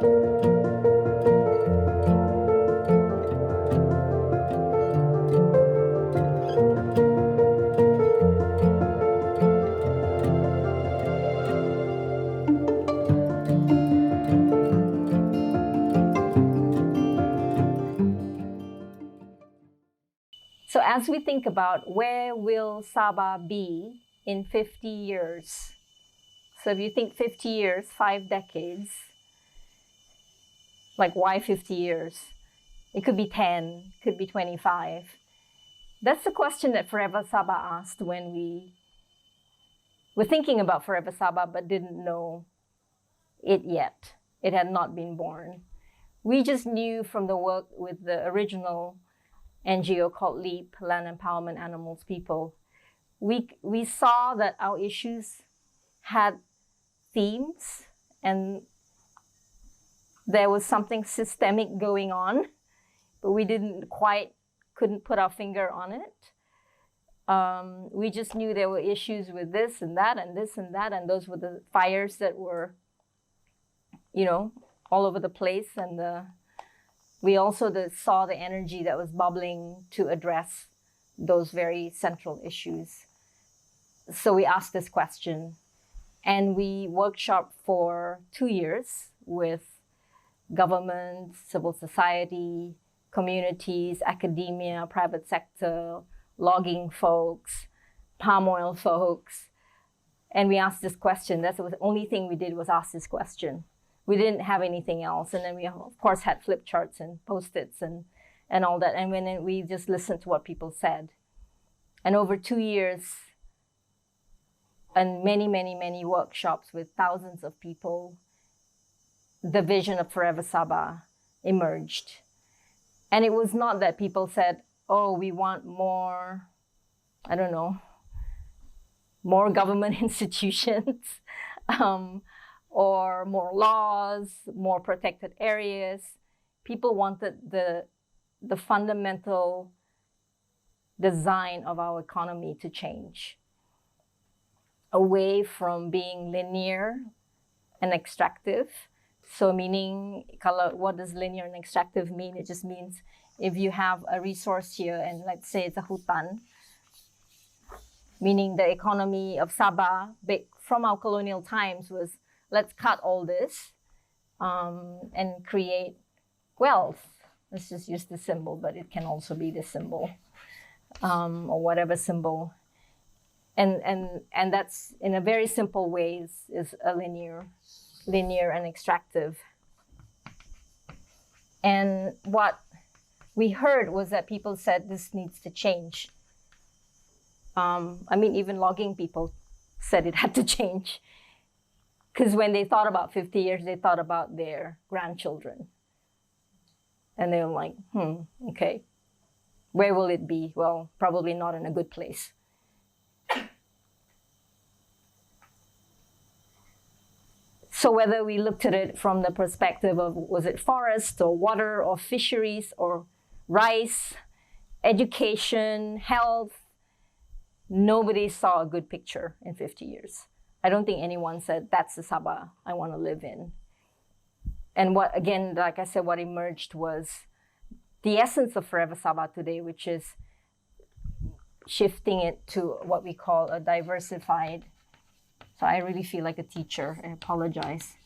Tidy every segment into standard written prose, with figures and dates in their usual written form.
So as we think about where will Sabah be in 50 years? So if you think 50 years, 5 decades, like why 50 years? It could be 10, could be 25. That's the question that Forever Sabah asked when we were thinking about Forever Sabah but didn't know it yet. It had not been born. We just knew from the work with the original NGO called LEAP, Land Empowerment Animals People. We saw that our issues had themes and there was something systemic going on, but we couldn't put our finger on it. We just knew there were issues with this and that and this and that, and those were the fires that were, all over the place. And we also saw the energy that was bubbling to address those very central issues. So we asked this question, and we workshopped for 2 years with government, civil society, communities, academia, private sector, logging folks, palm oil folks. And we asked this question. That's the only thing we did was ask this question. We didn't have anything else. And then we, of course, had flip charts and Post-its and all that. And then we just listened to what people said. And over 2 years and many, many, many workshops with thousands of people, the vision of Forever Sabah emerged. And it was not that people said, oh, we want more, more government institutions, or more laws, more protected areas. People wanted the fundamental design of our economy to change, away from being linear and extractive. So meaning, what does linear and extractive mean? It just means if you have a resource here, and let's say it's a hutan, meaning the economy of Sabah from our colonial times was, let's cut all this and create wealth. Let's just use the symbol, but it can also be the symbol or whatever symbol. And that's, in a very simple way, is a linear and extractive. And what we heard was that people said this needs to change. Even logging people said it had to change. Because when they thought about 50 years, they thought about their grandchildren. And they were like, okay, where will it be? Well, probably not in a good place. So whether we looked at it from the perspective of, was it forest or water or fisheries or rice, education, health, nobody saw a good picture in 50 years. I don't think anyone said, that's the Sabah I want to live in. And what, again, like I said, what emerged was the essence of Forever Sabah today, which is shifting it to what we call a diversified. So I really feel like a teacher, I apologize.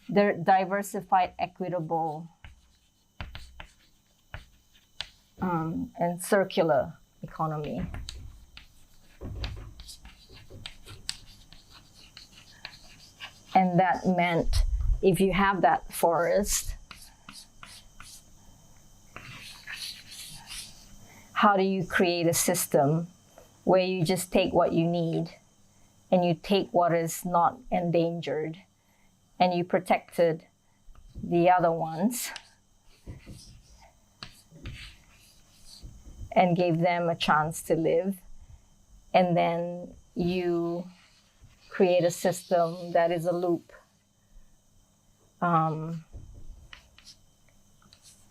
The diversified, equitable, and circular economy. And that meant if you have that forest, how do you create a system where you just take what you need and you take what is not endangered and you protected the other ones and gave them a chance to live, and then you create a system that is a loop.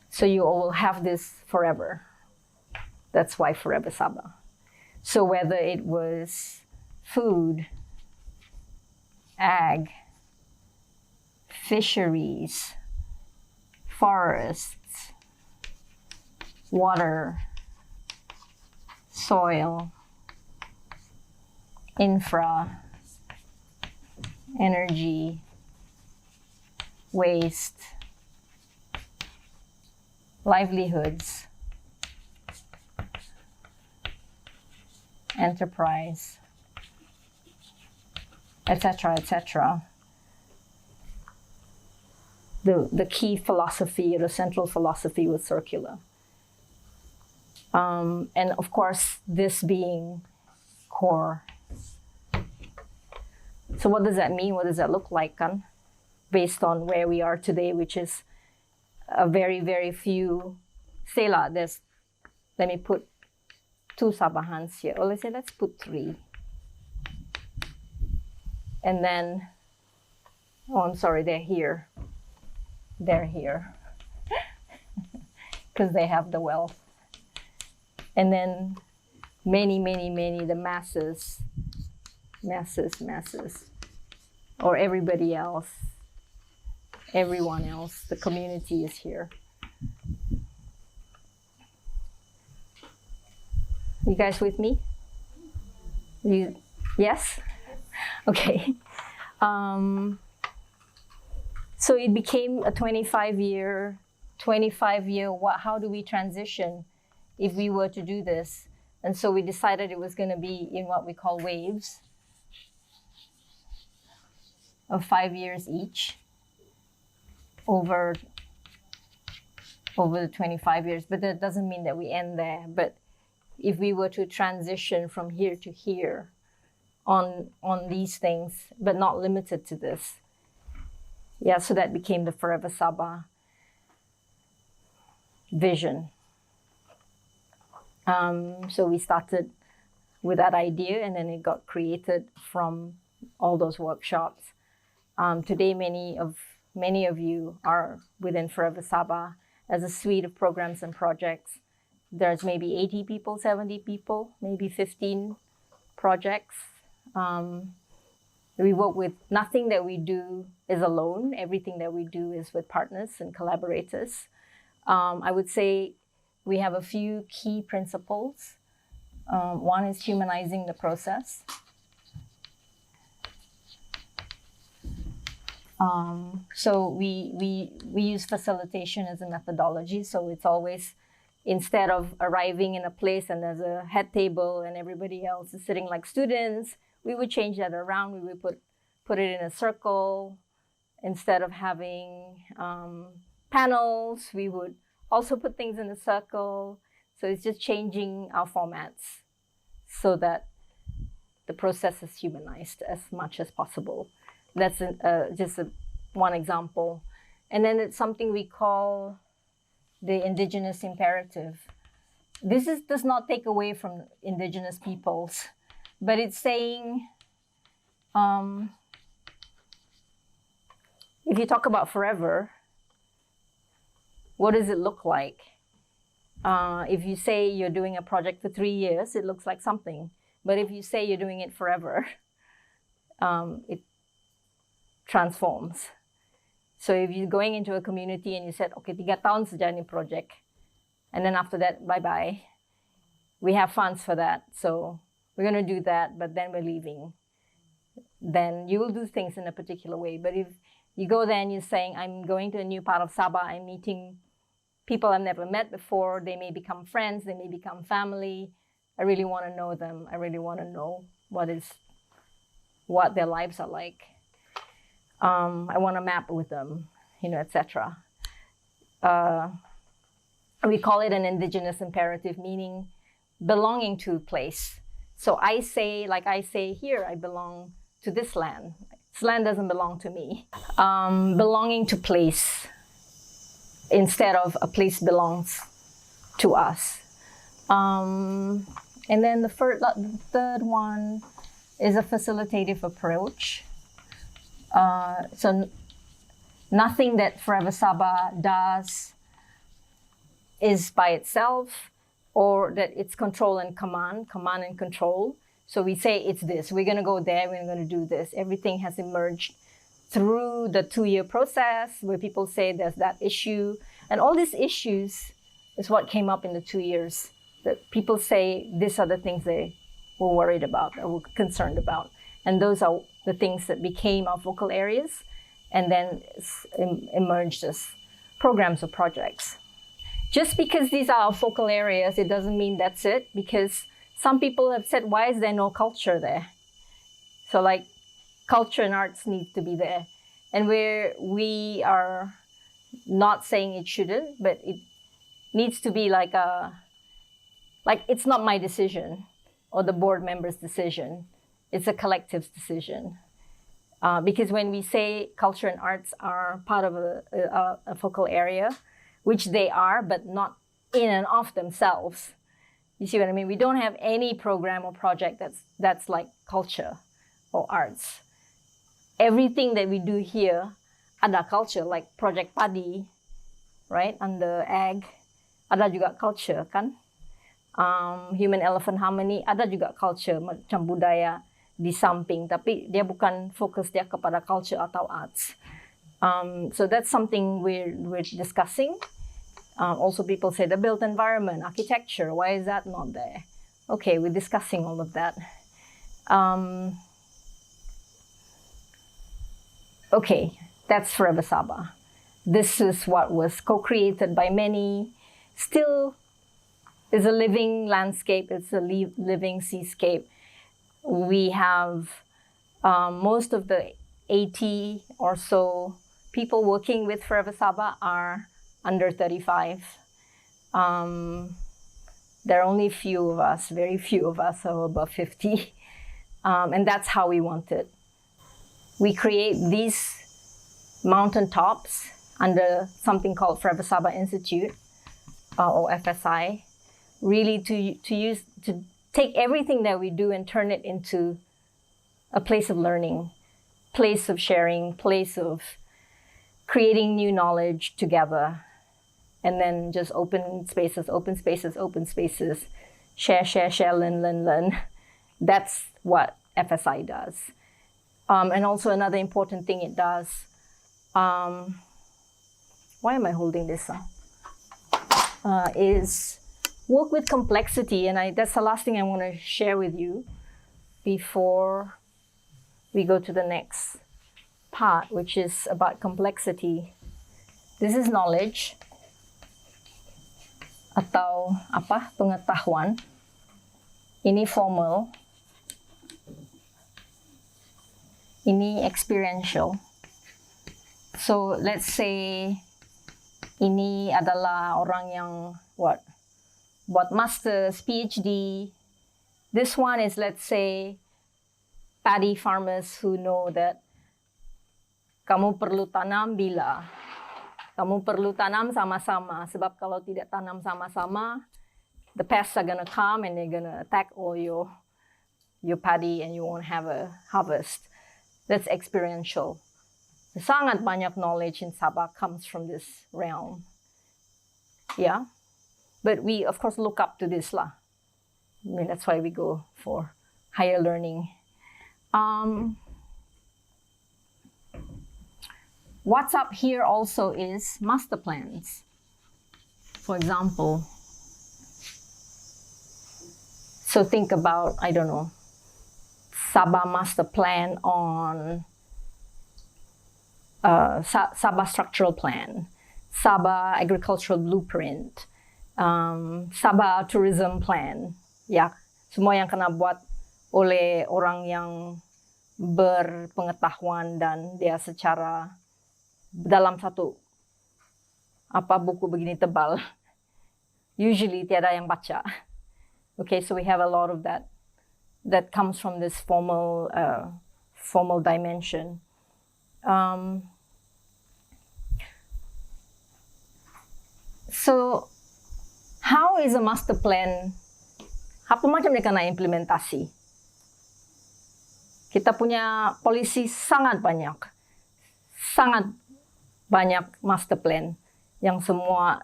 So you will have this forever. That's why Forever Sabah. So whether it was food, ag, fisheries, forests, water, soil, infra, energy, waste, livelihoods, enterprise, etc., etc. The key philosophy, the central philosophy was circular. And of course, this being core. So what does that mean? What does that look like, kan? Based on where we are today, which is a very, very few. Say lah, let me put 2 Sabahans here. Or let's put 3. And then, oh, I'm sorry, they're here. They're here. Because they have the wealth. And then many, the masses. Or everybody else. Everyone else. The community is here. You guys with me? Yes? Okay. So it became a 25-year, how do we transition if we were to do this? And so we decided it was going to be in what we call waves of 5 years each over the 25 years. But that doesn't mean that we end there. But if we were to transition from here to here on these things, but not limited to this. Yeah, so that became the Forever Sabah vision. So we started with that idea, and then it got created from all those workshops. Today, many of you are within Forever Sabah as a suite of programs and projects. There's maybe 80 people, 70 people, maybe 15 projects. We work with, nothing that we do is alone. Everything that we do is with partners and collaborators. I would say we have a few key principles. One is humanizing the process. So we use facilitation as a methodology. So it's always, instead of arriving in a place and there's a head table and everybody else is sitting like students, we would change that around. We would put it in a circle. Instead of having panels, we would also put things in a circle. So it's just changing our formats so that the process is humanized as much as possible. That's one example. And then it's something we call the indigenous imperative. This does not take away from indigenous peoples, but it's saying, if you talk about forever, what does it look like? If you say you're doing a project for 3 years, it looks like something. But if you say you're doing it forever, it transforms. So if you're going into a community and you said, okay, 3 tahun saja ni project, and then after that, bye-bye. We have funds for that, so we're going to do that, but then we're leaving. Then you will do things in a particular way. But if you go there and you're saying, I'm going to a new part of Sabah, I'm meeting people I've never met before, they may become friends, they may become family, I really want to know them, I really want to know what their lives are like. I want to map with them, etc. We call it an indigenous imperative, meaning belonging to a place. So I say here, I belong to this land. This land doesn't belong to me. Belonging to place instead of a place belongs to us. And then the third one is a facilitative approach. So nothing that Forever Sabah does is by itself, or that it's control and command and control. So we say it's this, we're going to go there, we're going to do this. Everything has emerged through the 2-year process where people say there's that issue. And all these issues is what came up in the 2 years. That people say these are the things they were worried about or were concerned about. And those are the things that became our focal areas and then emerged as programs or projects. Just because these are our focal areas, it doesn't mean that's it, because some people have said, why is there no culture there? So like culture and arts need to be there. And we are not saying it shouldn't, but it needs to be like it's not my decision or the board member's decision. It's a collective's decision. Because when we say culture and arts are part of a focal area, which they are, but not in and of themselves. You see what I mean? We don't have any program or project that's like culture or arts. Everything that we do here, ada culture, like Project Padi, right? Under ag, ada juga culture, kan? Human elephant harmony, ada juga culture, macam budaya di samping, tapi dia bukan fokus dia kepada culture atau arts. So that's something we're discussing. Also, people say the built environment, architecture, why is that not there? Okay, we're discussing all of that. Okay, that's Forever Sabah. This is what was co-created by many, still is a living landscape, it's a living seascape. We have most of the 80 or so people working with Forever Sabah are under 35. There are only few of us, very few of us who are above 50. And that's how we want it. We create these mountaintops under something called Forever Sabah Institute, or FSI, really to take everything that we do and turn it into a place of learning, place of sharing, place of creating new knowledge together, and then just open spaces, share, learn. That's what FSI does. And also another important thing it does, why am I holding this? Is work with complexity, and that's the last thing I want to share with you before we go to the next part, which is about complexity. This is knowledge atau apa, pengetahuan. Ini formal, ini experiential. So let's say ini adalah orang yang buat masters, PhD. This one is, let's say, paddy farmers who know that kamu perlu tanam bila. Kamu perlu tanam sama-sama, sebab kalau tidak tanam sama-sama, the pests are going to come and they're going to attack all your paddy and you won't have a harvest. That's experiential. Sangat banyak knowledge in Sabah comes from this realm. Yeah? But we, of course, look up to this lah. I mean, that's why we go for higher learning. What's up here also is master plans. For example, so think about, I don't know, Sabah master plan on Sabah structural plan, Sabah agricultural blueprint, Sabah tourism plan. Ya, semua yang kena buat oleh orang yang berpengetahuan dan dia secara dalam satu buku begini tebal. Usually tiada yang baca. Okay, so we have a lot of that comes from this formal dimension. So how is a master plan? Apa macam dia kena implementasi? Kita punya polisi sangat banyak master plan yang semua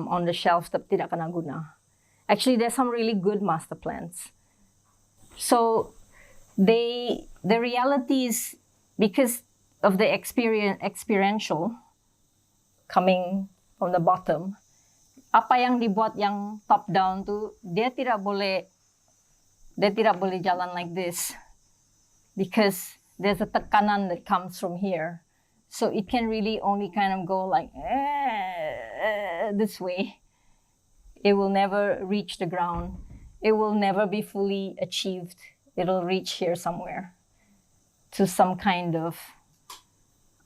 on the shelf tapi tidak kena guna. Actually, there's some really good master plans. So the reality is, because of the experiential coming from the bottom, apa yang dibuat yang top down tuh dia tidak boleh jalan like this because there's a tekanan that comes from here. So it can really only kind of go like this way. It will never reach the ground. It will never be fully achieved. It'll reach here somewhere to some kind of,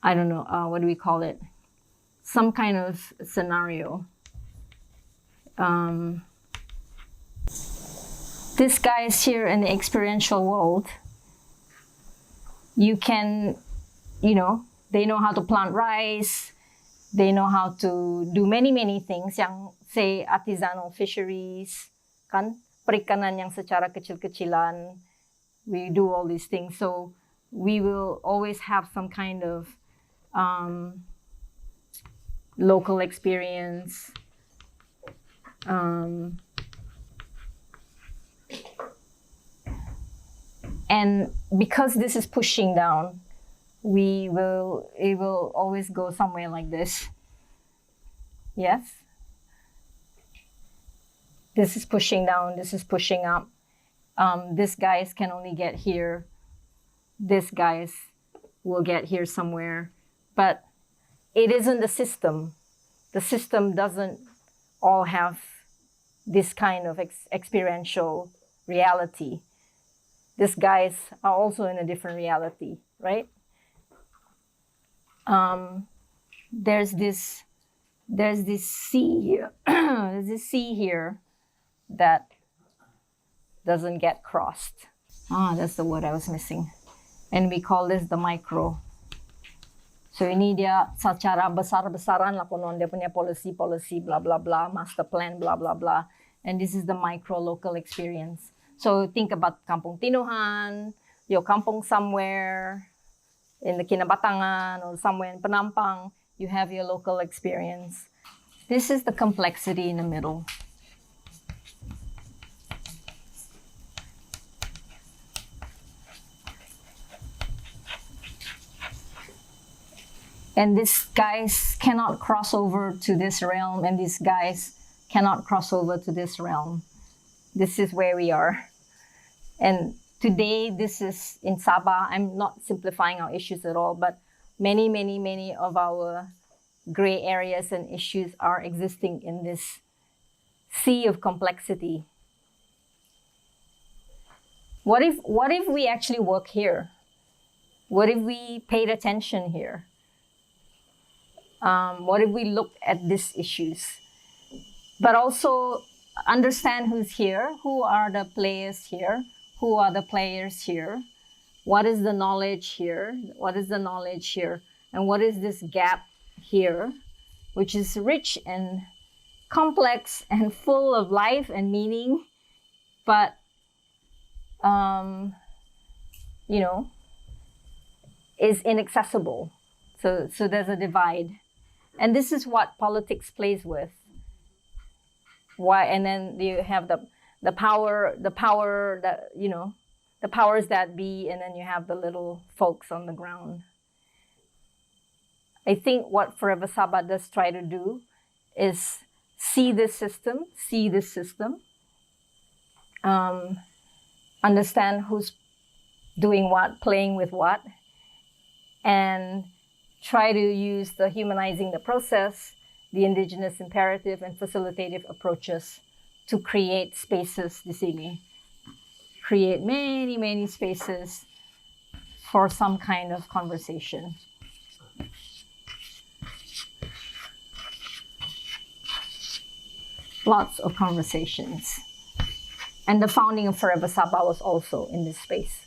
I don't know, what do we call it? Some kind of scenario. This guy is here in the experiential world. You can, they know how to plant rice. They know how to do many, many things. Yang say artisanal fisheries, kan? Perikanan yang secara kecil-kecilan. We do all these things. So we will always have some kind of local experience. And because this is pushing down, it will always go somewhere like this. Yes? This is pushing down, this is pushing up. This guys can only get here. This guys will get here somewhere. But it isn't the system. The system doesn't all have this kind of experiential reality. These guys are also in a different reality, right? There's this sea here. There's this sea here that doesn't get crossed. That's the word I was missing. And we call this the micro. So ini dia secara besar-besaran lah konon dia punya policy blah blah blah, master plan blah blah blah. And this is the micro local experience. So think about Kampung Tinuhan, your kampung somewhere in the Kinabatangan or somewhere in Penampang, you have your local experience. This is the complexity in the middle. And these guys cannot cross over to this realm, and these guys cannot cross over to this realm. This is where we are. And today, this is in Sabah. I'm not simplifying our issues at all, but many, many, many of our gray areas and issues are existing in this sea of complexity. What if we actually work here? What if we paid attention here? What if we looked at these issues? But also understand who's here, who are the players here, who are the players here, what is the knowledge here, what is the knowledge here, and what is this gap here, which is rich and complex and full of life and meaning, but, is inaccessible. So there's a divide. And this is what politics plays with. Why? And then you have the power that, the powers that be, and then you have the little folks on the ground. I think what Forever Sabah does try to do is see this system, understand who's doing what, playing with what, and try to use the humanizing the process, the indigenous imperative, and facilitative approaches to create spaces di sini. Create many, many spaces for some kind of conversation. Lots of conversations. And the founding of Forever Sabah was also in this space.